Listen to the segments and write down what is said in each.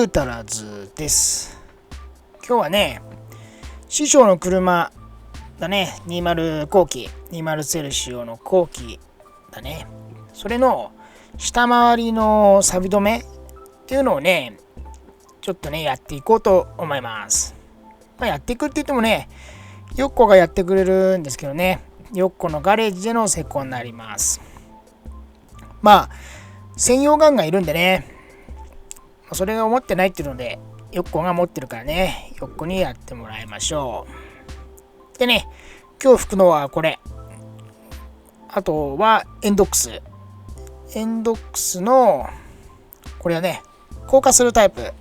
ータラズです。今日はね、師匠の車だね、20後期、200仕様の後期だね。それの下回りの錆止めっていうのをね、ちょっとね、やっていこうと思います。やっていくって言ってもね、ヨッコがやってくれるんですけどね、ヨッコのガレージでの施工になります。専用ガンがいるんでね、それを持ってないっていうので、ヨッコが持ってるからね、ヨッコにやってもらいましょう。でね、今日吹くのはこれ。あとはエンドックス。エンドックスの、これはね、硬化するタイプ。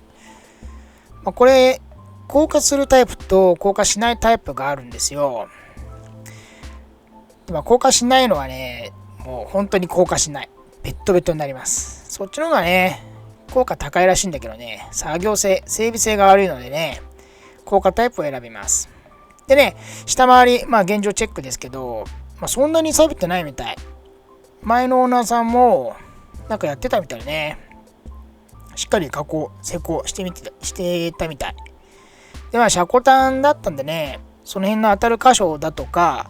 これ、硬化するタイプと硬化しないタイプがあるんですよ。硬化しないのはね、もう本当に硬化しない。ベッドベッドになります。そっちの方がね、効果高いらしいんだけどね、作業性、整備性が悪いのでね、効果タイプを選びます。でね、下回り、現状チェックですけど、そんなに錆びてないみたい。前のオーナーさんも、なんかやってたみたいね。しっかり加工、施工してたみたい。で、車庫端だったんでね、その辺の当たる箇所だとか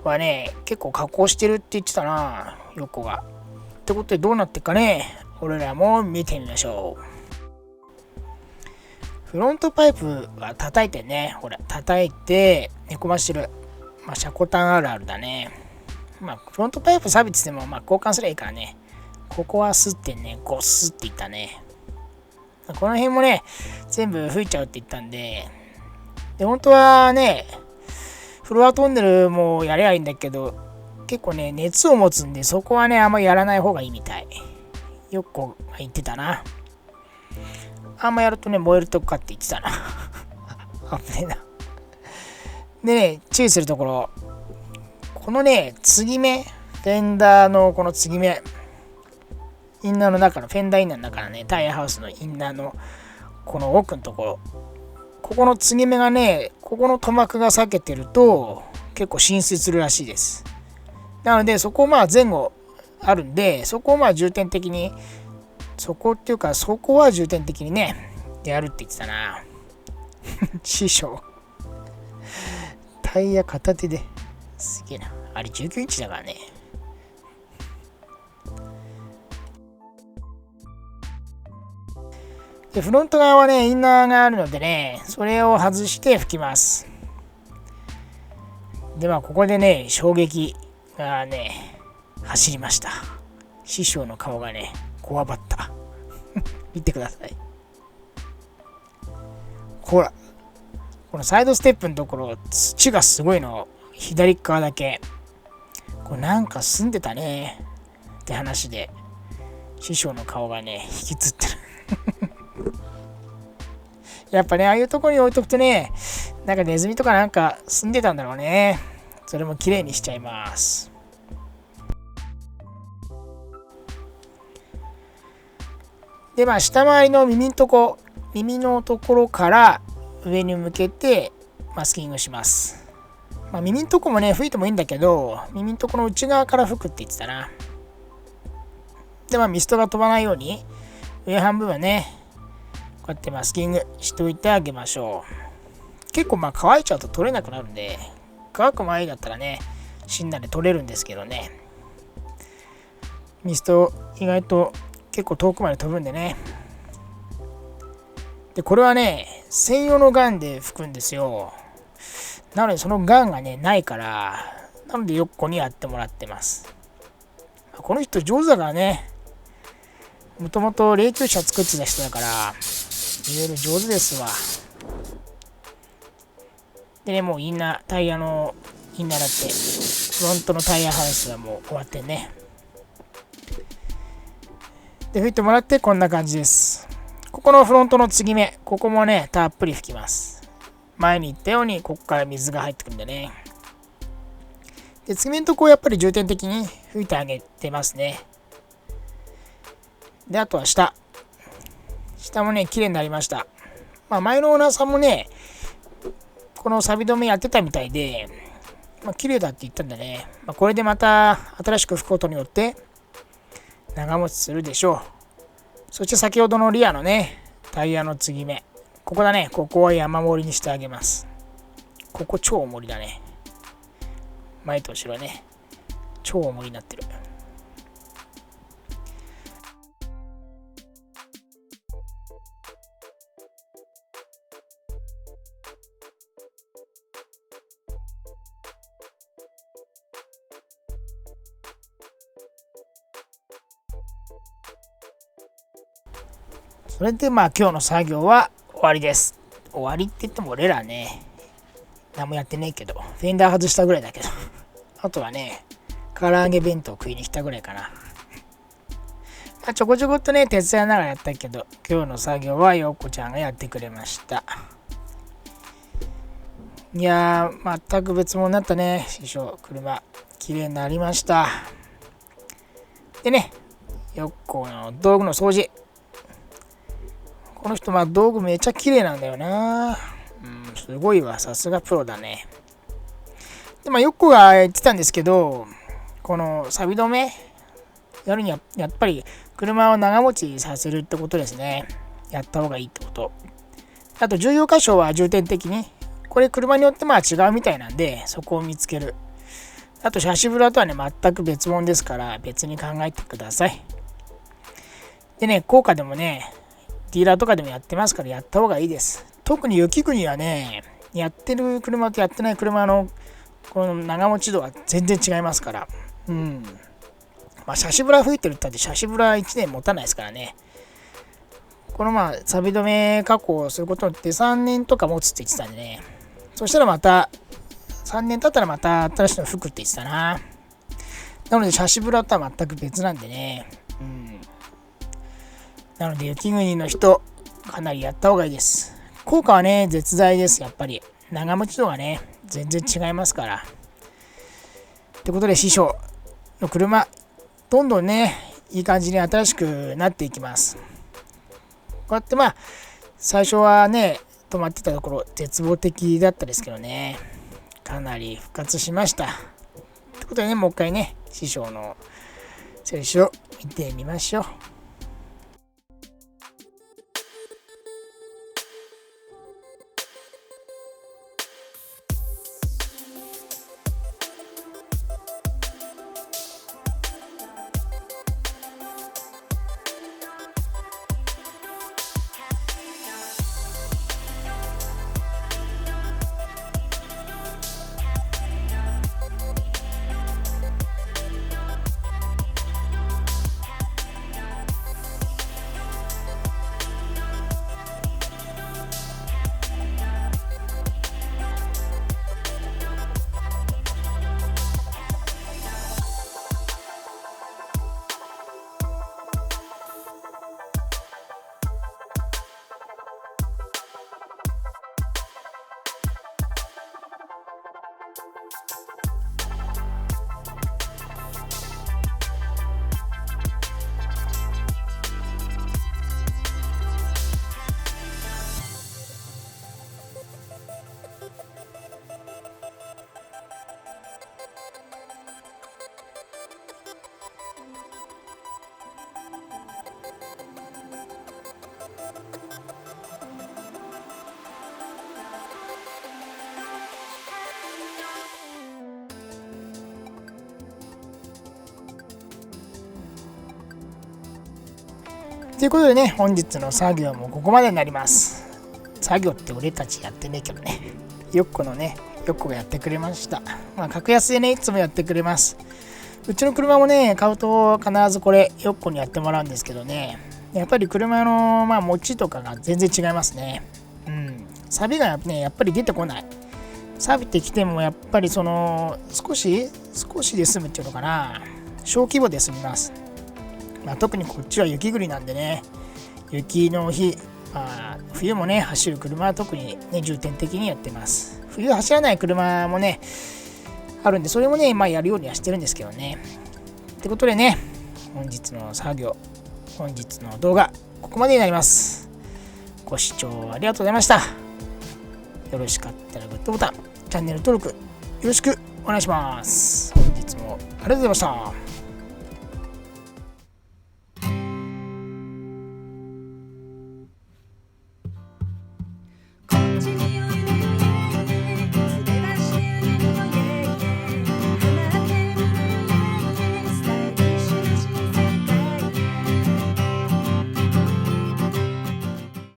はね、結構加工してるって言ってたな、横が。ってことでどうなってるかね、俺らも見てみましょう。フロントパイプは叩いてね、ほら、叩いて寝込ましてる。車庫端あるあるだね。フロントパイプ錆びてても、交換すればいいからね。ここはスッてね、ゴスっていったね。この辺もね、全部吹いちゃうって言ったんで、本当はね、フロアトンネルもやればいいんだけど、結構ね、熱を持つんで、そこはね、あんまやらない方がいいみたい。よく言ってたな。あんまやるとね、燃えるとこかって言ってたな。危ねえな。でね、注意するところ。このね、継ぎ目。フェンダーのこの継ぎ目。インナーの中の、フェンダーインナーの中のね、タイヤハウスのインナーのこの奥のところ。ここの継ぎ目がね、ここの塗膜が裂けてると結構浸水するらしいです。なので、そこ前後あるんで、そこを重点的に、そこは重点的にね、やるって言ってたな。師匠。タイヤ片手で。すげえな。あれ19インチだからね。で、フロント側はね、インナーがあるのでね、それを外して拭きます。で、ここでね、衝撃がね、走りました。師匠の顔がね、こわばった。見てください。ほら、このサイドステップのところ、土がすごいの。左側だけ。これなんか住んでたね。って話で、師匠の顔がね、引きつってる。やっぱね、ああいうところに置いとくとね、なんかネズミとかなんか住んでたんだろうね。それも綺麗にしちゃいます。で、下回りの耳のところから上に向けてマスキングします。耳のとこもね、吹いてもいいんだけど、耳のとこの内側から吹くって言ってたな。で、ミストが飛ばないように、上半分はね、こうやってマスキングしておいてあげましょう。結構乾いちゃうと取れなくなるんで、乾く前だったらね、しんなり取れるんですけどね。ミスト意外と結構遠くまで飛ぶんでね。で、これはね、専用のガンで吹くんですよ。なのでそのガンがね、ないから、なのでヨッコにやってもらってます。この人上手だからね。もともと霊柩車作ってた人だから、いろいろ上手ですわ。でね、もうタイヤのインナーだって、フロントのタイヤハウスはもう終わってね。で、拭いてもらってこんな感じです。ここのフロントの継ぎ目、ここもね、たっぷり拭きます。前に言ったように、ここから水が入ってくるんでね。で、継ぎ目のとこやっぱり重点的に拭いてあげてますね。で、あとは下。下もね、綺麗になりました。前のオーナーさんもね、この錆止めやってたみたいで、綺麗だって言ったんだね。これでまた新しく拭くことによって、長持ちするでしょう。そして先ほどのリアのね、タイヤの継ぎ目。ここだね。ここは山盛りにしてあげます。ここ超盛りだね。前と後ろね。超盛りになってる。それで今日の作業は終わりです。終わりって言っても俺らね、何もやってねえけど、フェンダー外したぐらいだけど、あとはね、唐揚げ弁当食いに来たぐらいかな。ちょこちょこっとね、手伝いながらやったけど、今日の作業はよっこちゃんがやってくれました。いやー、全く別物になったね、師匠。車、綺麗になりました。でね、よっこの道具の掃除。この人、道具めっちゃ綺麗なんだよな。すごいわ。さすがプロだね。で、よっこが言ってたんですけど、この錆止めやるには、やっぱり車を長持ちさせるってことですね。やった方がいいってこと。あと、重要箇所は重点的に。これ車によって違うみたいなんで、そこを見つける。あと、シャシブラとはね、全く別物ですから、別に考えてください。でね、高価でもね、ディーラーとかでもやってますからやった方がいいです。特に雪国はね、やってる車とやってない車のこの長持ち度は全然違いますから。シャシブラ吹いてるって言ったってシャシブラ1年持たないですからね。この錆止め加工をすることによって3年とか持つって言ってたんでね。そしたらまた3年経ったらまた新しいの吹くって言ってたな。なのでシャシブラとは全く別なんでね。なので雪国の人かなりやった方がいいです。効果はね絶大です。やっぱり長持ち度がね全然違いますから。ってことで師匠の車どんどんねいい感じに新しくなっていきます。こうやって最初はね止まってたところ絶望的だったですけどね、かなり復活しました。ってことでね、もう一回ね師匠の選手を見てみましょう。ということでね、本日の作業もここまでになります。作業って俺たちやってねえけどね。よっこのね、よっこがやってくれました。格安でね、いつもやってくれます。うちの車もね、買うと必ずこれ、よっこにやってもらうんですけどね、やっぱり車の持ちとかが全然違いますね。錆がね、やっぱり出てこない。錆びてきてもやっぱり少しで済むっていうのかな。小規模で済みます。特にこっちは雪国なんでね、雪の日、冬もね走る車は特にね重点的にやってます。冬走らない車もねあるんで、それもねやるようにはしてるんですけどね。ってことでね、本日の作業、本日の動画ここまでになります。ご視聴ありがとうございました。よろしかったらグッドボタン、チャンネル登録よろしくお願いします。本日もありがとうございました。